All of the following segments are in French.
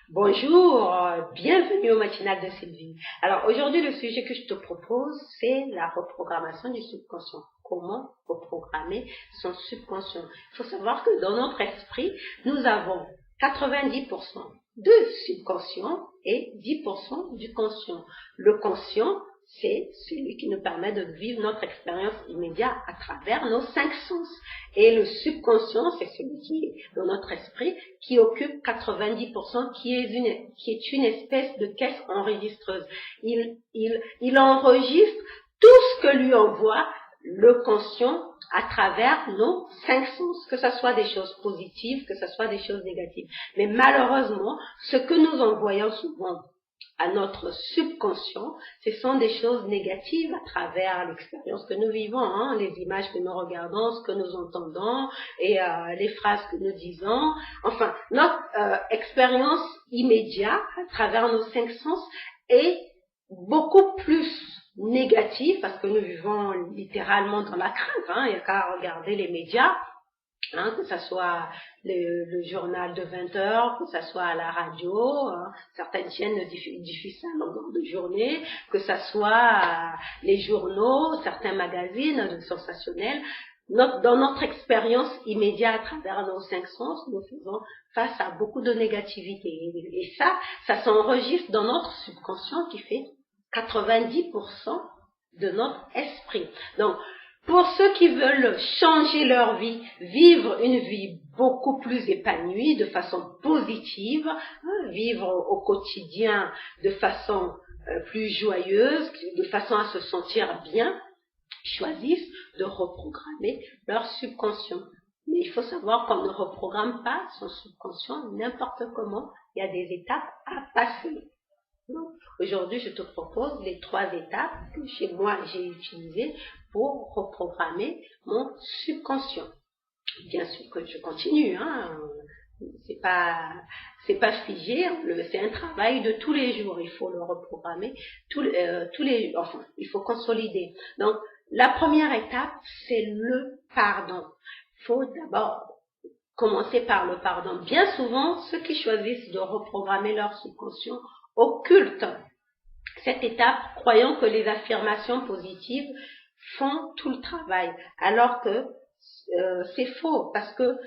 Bonjour, bienvenue au matinal de Sylvie. Alors aujourd'hui, le sujet que je te propose, c'est la reprogrammation du subconscient. Comment reprogrammer son subconscient? Il faut savoir que dans notre esprit, nous avons 90% de subconscient et 10% du conscient. Le conscient, c'est celui qui nous permet de vivre notre expérience immédiate à travers nos 5 sens. Et le subconscient, c'est celui qui est dans notre esprit, qui occupe 90%, qui est une espèce de caisse enregistreuse. Il enregistre tout ce que lui envoie le conscient à travers nos 5 sens, que ce soit des choses positives, que ce soit des choses négatives. Mais malheureusement, ce que nous envoyons souvent à notre subconscient, ce sont des choses négatives à travers l'expérience que nous vivons, les images que nous regardons, ce que nous entendons et les phrases que nous disons. Enfin, notre expérience immédiate à travers nos 5 sens est beaucoup plus négative parce que nous vivons littéralement dans la crainte. Il n'y a qu'à regarder les médias. Que ce soit le journal de 20 heures, que ce soit à la radio, certaines chaînes diffusent ça à longueur de journée, que ce soit les journaux, certains magazines sensationnels. Dans notre expérience immédiate à travers nos 5 sens, nous faisons face à beaucoup de négativité. Et ça s'enregistre dans notre subconscient qui fait 90% de notre esprit. Donc, pour ceux qui veulent changer leur vie, vivre une vie beaucoup plus épanouie, de façon positive, vivre au quotidien de façon plus joyeuse, de façon à se sentir bien, choisissent de reprogrammer leur subconscient. Mais il faut savoir qu'on ne reprogramme pas son subconscient n'importe comment. Il y a des étapes à passer. Aujourd'hui, je te propose les 3 étapes que chez moi j'ai utilisées pour reprogrammer mon subconscient. Bien sûr que je continue, c'est pas figé, c'est un travail de tous les jours. Il faut le reprogrammer il faut consolider. Donc, la première étape, c'est le pardon. Il faut d'abord commencer par le pardon. Bien souvent, ceux qui choisissent de reprogrammer leur subconscient occultent cette étape, croyant que les affirmations positives font tout le travail, alors que c'est faux, parce que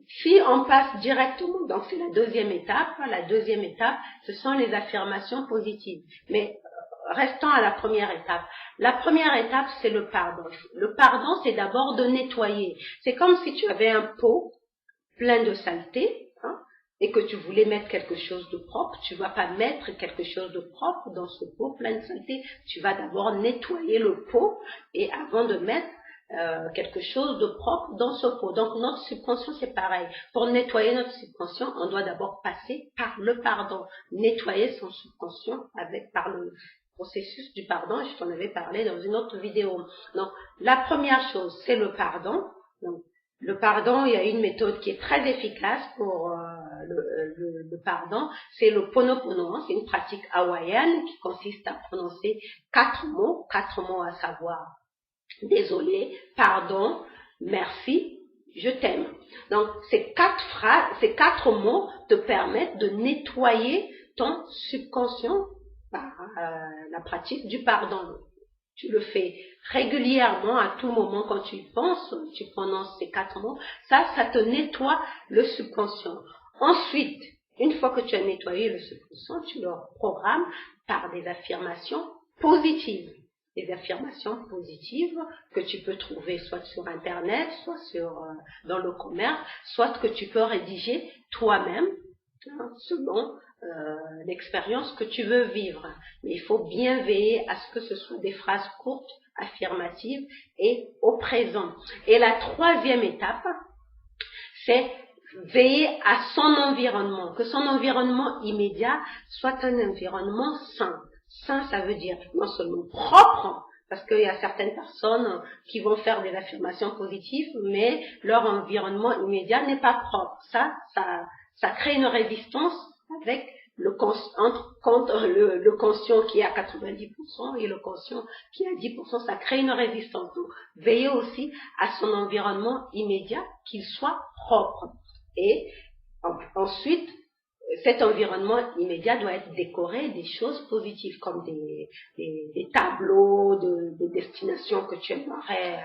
si on passe directement, donc c'est la deuxième étape, ce sont les affirmations positives. Mais restons à la première étape. La première étape, c'est le pardon. Le pardon, c'est d'abord de nettoyer. C'est comme si tu avais un pot plein de saleté, et que tu voulais mettre quelque chose de propre. Tu ne vas pas mettre quelque chose de propre dans ce pot plein de saleté. Tu vas d'abord nettoyer le pot et avant de mettre quelque chose de propre dans ce pot. Donc notre subconscient, c'est pareil. Pour nettoyer notre subconscient, on doit d'abord passer par le pardon. Nettoyer son subconscient par le processus du pardon. Je t'en avais parlé dans une autre vidéo. Donc la première chose, c'est le pardon. Donc, le pardon, il y a une méthode qui est très efficace pour le pardon, c'est le Ponopono. C'est une pratique hawaïenne qui consiste à prononcer 4 mots à savoir désolé, pardon, merci, je t'aime. Donc ces 4 mots te permettent de nettoyer ton subconscient par la pratique du pardon. Tu le fais régulièrement, à tout moment, quand tu y penses, tu prononces ces 4 mots, ça te nettoie le subconscient. Ensuite, une fois que tu as nettoyé le subconscient, tu le programmes par des affirmations positives. Des affirmations positives que tu peux trouver soit sur Internet, soit dans le commerce, soit que tu peux rédiger toi-même, selon l'expérience que tu veux vivre. Mais il faut bien veiller à ce que ce soit des phrases courtes, affirmatives et au présent. Et la 3e étape, c'est veiller à son environnement, que son environnement immédiat soit un environnement sain. Sain, ça veut dire non seulement propre, parce qu'il y a certaines personnes qui vont faire des affirmations positives, mais leur environnement immédiat n'est pas propre. Ça crée une résistance avec entre le conscient qui est à 90% et le conscient qui est à 10%, ça crée une résistance. Donc, veillez aussi à son environnement immédiat, qu'il soit propre. Et ensuite, cet environnement immédiat doit être décoré des choses positives, comme des tableaux de destinations que tu aimerais,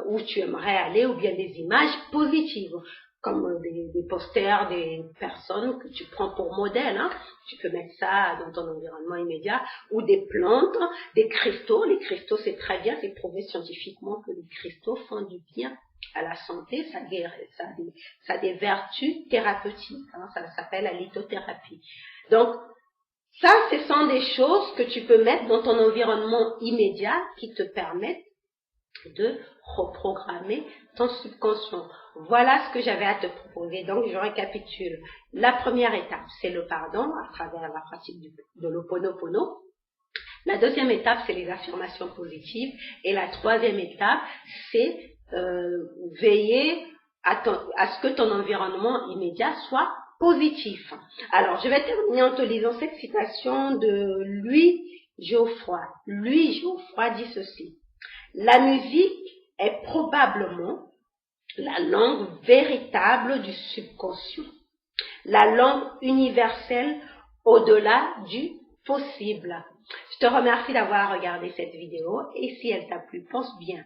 où tu aimerais aller, ou bien des images positives, comme des posters des personnes que tu prends pour modèle, hein. Tu peux mettre ça dans ton environnement immédiat, ou des plantes, des cristaux. Les cristaux, c'est très bien, c'est prouvé scientifiquement que les cristaux font du bien à la santé, ça a des vertus thérapeutiques, hein, ça s'appelle la lithothérapie. Donc, ça, ce sont des choses que tu peux mettre dans ton environnement immédiat qui te permettent de reprogrammer ton subconscient. Voilà ce que j'avais à te proposer. Donc, je récapitule. La première étape, c'est le pardon à travers la pratique de l'Ho'oponopono. La deuxième étape, c'est les affirmations positives. Et la troisième étape, c'est veiller à ce que ton environnement immédiat soit positif. Alors, je vais terminer en te lisant cette citation de Louis Geoffroy. Louis Geoffroy dit ceci: la musique est probablement la langue véritable du subconscient, la langue universelle au-delà du possible. Je te remercie d'avoir regardé cette vidéo et si elle t'a plu, pense bien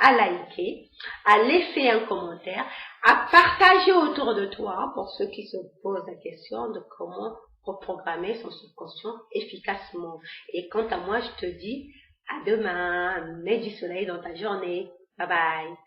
à liker, à laisser un commentaire, à partager autour de toi pour ceux qui se posent la question de comment reprogrammer son subconscient efficacement. Et quant à moi, je te dis à demain, mets du soleil dans ta journée. Bye bye.